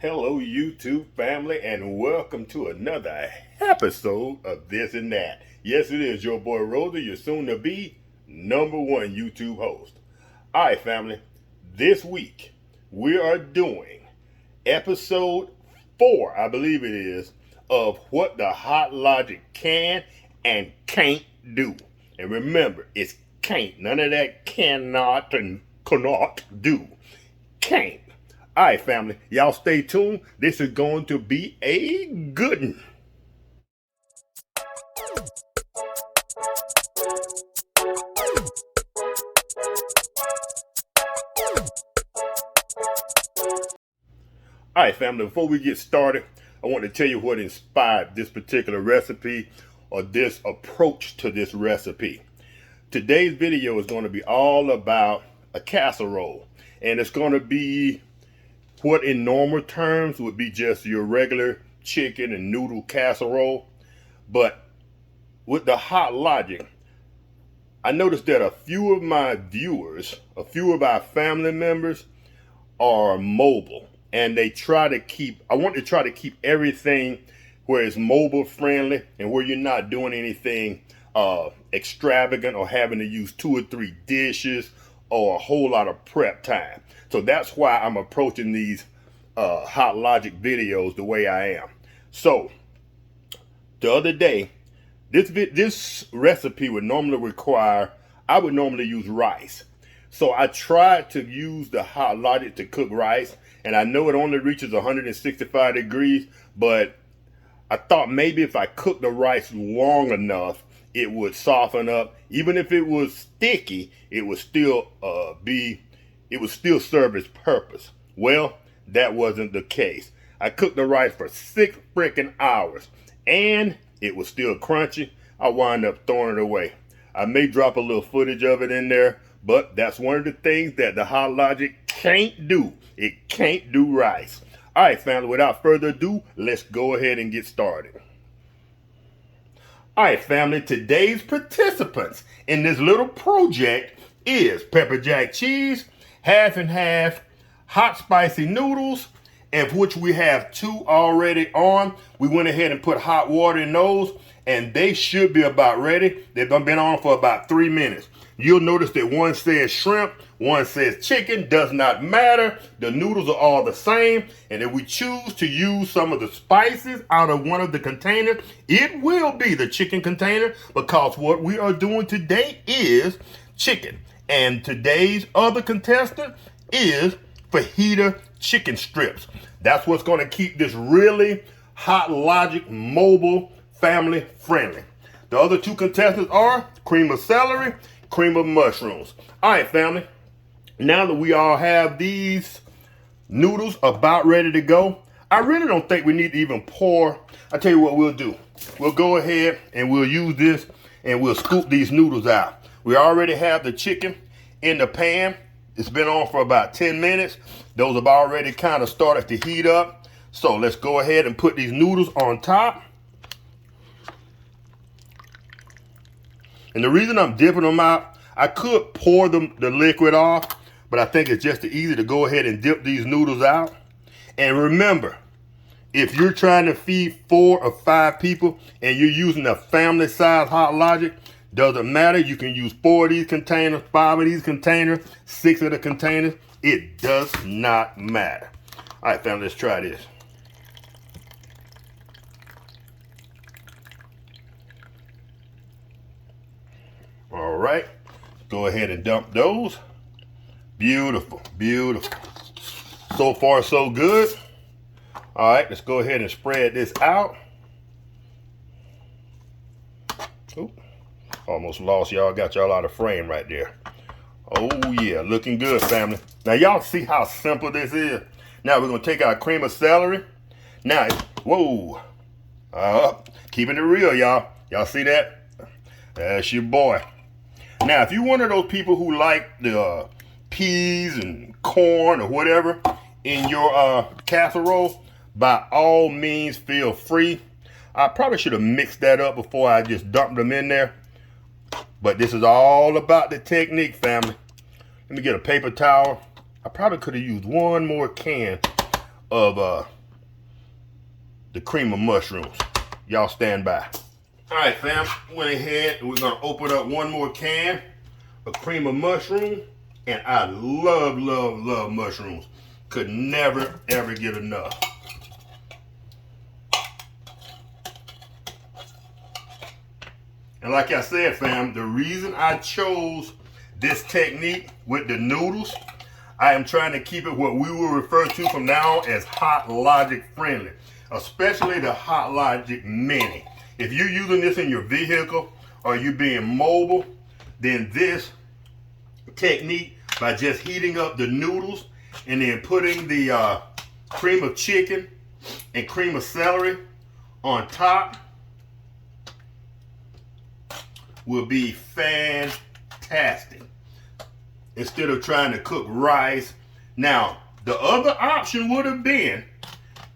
Hello, YouTube family, and welcome to another episode of This and That. Yes, it is your boy Rosa, your soon-to-be #1 YouTube host. All right, family, this week we are doing episode 4, I believe it is, of what the Hot Logic can and can't do. And remember, it's can't. None of that cannot and cannot do. Can't. All right, family, y'all stay tuned. This is going to be a good one. All right, family, before we get started, I want to tell you what inspired this particular recipe or this approach to this recipe. Today's video is going to be all about a casserole, and it's going to be what in normal terms would be just your regular chicken and noodle casserole. But with the Hot Logic, I noticed that a few of my viewers, a few of our family members are mobile, and they try to keep, I want to try to keep everything where it's mobile friendly and where you're not doing anything extravagant or having to use 2 or 3 dishes or a whole lot of prep time. So that's why I'm approaching these Hot Logic videos the way I am. So the other day, this recipe would normally require, I would normally use rice. So I tried to use the Hot Logic to cook rice, and I know it only reaches 165 degrees, but I thought maybe if I cooked the rice long enough, it would soften up. Even if it was sticky, it would still serve its purpose. Well, that wasn't the case. I cooked the rice for 6 freaking hours, and it was still crunchy. I wound up throwing it away. I may drop a little footage of it in there, but that's one of the things that the Hot Logic can't do. It can't do rice. All right, family, without further ado, let's go ahead and get started. All right, family, today's participants in this little project is pepper jack cheese, half and half hot spicy noodles, of which we have 2 already on. We went ahead and put hot water in those, and they should be about ready. They've been on for about 3 minutes. You'll notice that one says shrimp, one says chicken, does not matter. The noodles are all the same. And if we choose to use some of the spices out of one of the containers, it will be the chicken container, because what we are doing today is chicken. And today's other contestant is fajita chicken strips. That's what's going to keep this really Hot Logic mobile family friendly. The other 2 contestants are cream of celery, cream of mushrooms. All right, family. Now that we all have these noodles about ready to go, I really don't think we need to even pour. I tell you what we'll do. We'll go ahead and we'll use this and we'll scoop these noodles out. We already have the chicken in the pan. It's been on for about 10 minutes. Those have already kind of started to heat up. So let's go ahead and put these noodles on top. And the reason I'm dipping them out, I could pour the liquid off, but I think it's just easy to go ahead and dip these noodles out. And remember, if you're trying to feed 4 or 5 people and you're using a family size Hot Logic, doesn't matter. You can use 4 of these containers, 5 of these containers, 6 of the containers. It does not matter. All right, family, let's try this. All right, go ahead and dump those. Beautiful, beautiful. So far, so good. All right, let's go ahead and spread this out. Oop, almost lost y'all. Got y'all out of frame right there. Oh yeah, looking good, family. Now y'all see how simple this is. Now we're gonna take our cream of celery. Now, whoa, keeping it real, y'all. Y'all see that? That's your boy. Now, if you're one of those people who like the peas and corn or whatever in your casserole, by all means, feel free. I probably should have mixed that up before I just dumped them in there. But this is all about the technique, family. Let me get a paper towel. I probably could have used one more can of the cream of mushrooms. Y'all stand by. All right, fam, went ahead and we're gonna open up one more can of cream of mushroom. And I love, love, love mushrooms. Could never, ever get enough. And like I said, fam, the reason I chose this technique with the noodles, I am trying to keep it what we will refer to from now on as Hot Logic friendly, especially the Hot Logic Mini. If you're using this in your vehicle or you being mobile, then this technique, by just heating up the noodles and then putting the cream of chicken and cream of celery on top, will be fantastic. Instead of trying to cook rice. Now, the other option would have been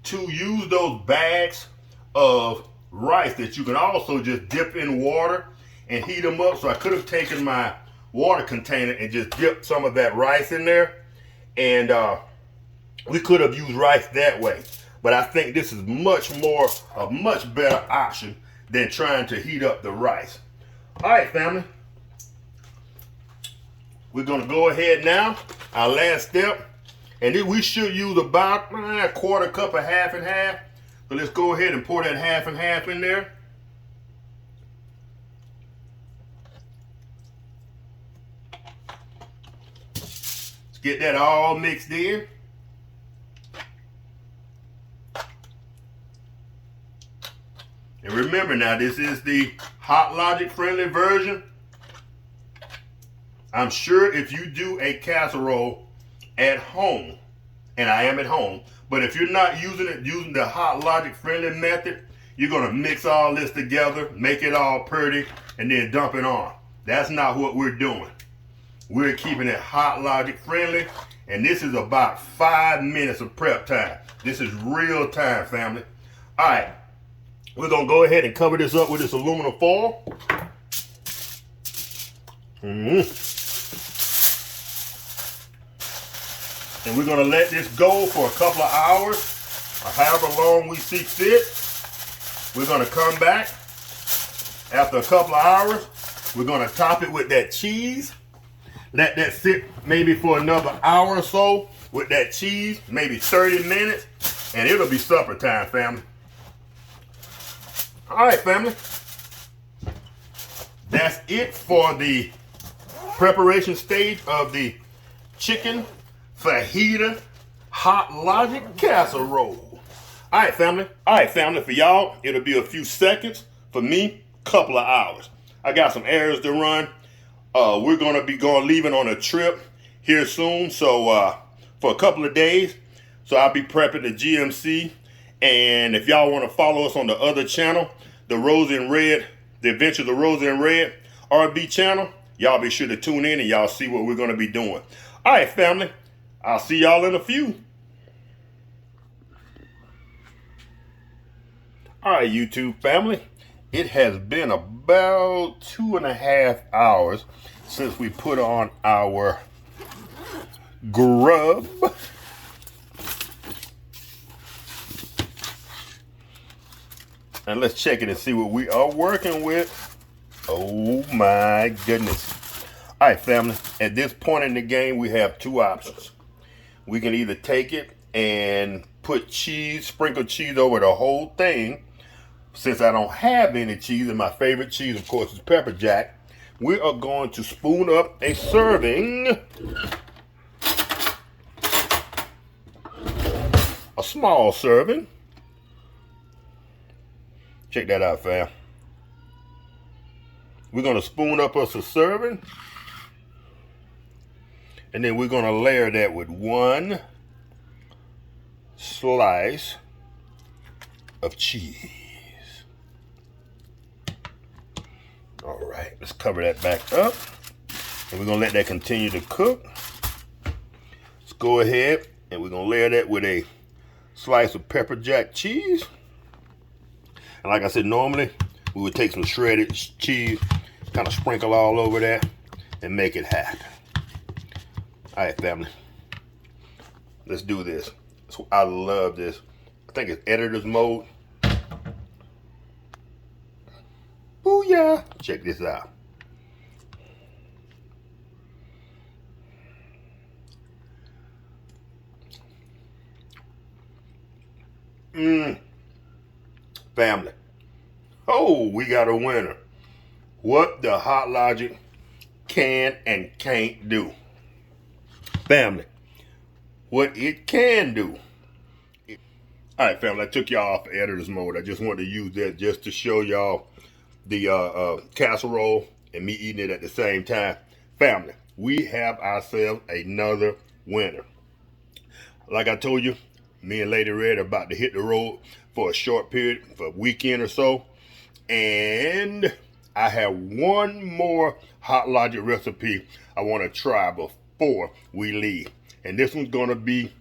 to use those bags of rice that you can also just dip in water and heat them up. So I could have taken my water container and just dipped some of that rice in there, and we could have used rice that way. But I think this is a much better option than trying to heat up the rice. All right, family, we're gonna go ahead now, our last step, and then we should use about a quarter cup of half and half. So let's go ahead and pour that half and half in there. Get that all mixed in. And remember now, this is the Hot Logic friendly version. I'm sure if you do a casserole at home, and I am at home, but if you're not using the Hot Logic friendly method, you're gonna mix all this together, make it all pretty, and then dump it on. That's not what we're doing. We're keeping it Hot Logic friendly, and this is about 5 minutes of prep time. This is real time, family. All right, we're gonna go ahead and cover this up with this aluminum foil. And we're gonna let this go for a couple of hours, or however long we see fit. We're gonna come back after a couple of hours. We're gonna top it with that cheese. Let that sit maybe for another hour or so with that cheese, maybe 30 minutes, and it'll be supper time, family. All right, family. That's it for the preparation stage of the chicken fajita Hot Logic casserole. All right, family. All right, family. For y'all, it'll be a few seconds. For me, couple of hours. I got some errands to run. We're gonna be leaving on a trip here soon, so for a couple of days. So I'll be prepping the GMC, and if y'all want to follow us on the other channel, the Rose and Red, the Adventures of Rose and Red RB channel, y'all be sure to tune in and y'all see what we're gonna be doing. All right, family. I'll see y'all in a few. All right, YouTube family. It has been about 2.5 hours since we put on our grub. And let's check it and see what we are working with. Oh my goodness. All right, family. At this point in the game, we have two options. We can either take it and put cheese, sprinkle cheese over the whole thing. Since I don't have any cheese, and my favorite cheese, of course, is pepper jack, we are going to spoon up a serving, a small serving. Check that out, fam. We're going to spoon up us a serving, and then we're going to layer that with one slice of cheese. All right, let's cover that back up. And we're gonna let that continue to cook. Let's go ahead and we're gonna layer that with a slice of pepper jack cheese. And like I said, normally we would take some shredded cheese, kind of sprinkle all over that and make it happen. All right, family, let's do this. I love this. I think it's editor's mode. ya. Check this out. Family. Oh, we got a winner. What the Hot Logic can and can't do. Family, what it can do. All right, family, I took y'all off editor's mode. I just wanted to use that just to show y'all the casserole and me eating it at the same time. Family, we have ourselves another winner. Like I told you, me and Lady Red are about to hit the road for a short period, for a weekend or so. And I have one more Hot Logic recipe I want to try before we leave. And this one's going to be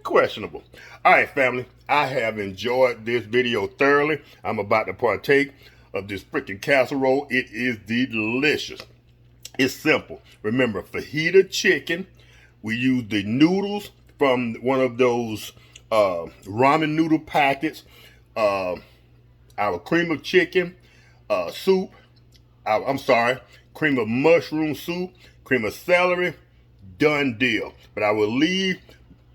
questionable. All right, family, I have enjoyed this video thoroughly. I'm about to partake of this freaking casserole. It is delicious. It's simple. Remember, fajita chicken. We use the noodles from one of those ramen noodle packets. Our cream of chicken soup. Cream of mushroom soup. Cream of celery. Done deal. But I will leave,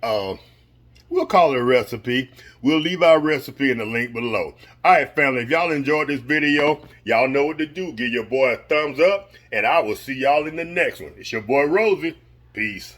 we'll call it a recipe. We'll leave our recipe in the link below. All right, family, if y'all enjoyed this video, y'all know what to do. Give your boy a thumbs up, and I will see y'all in the next one. It's your boy Rosie. Peace.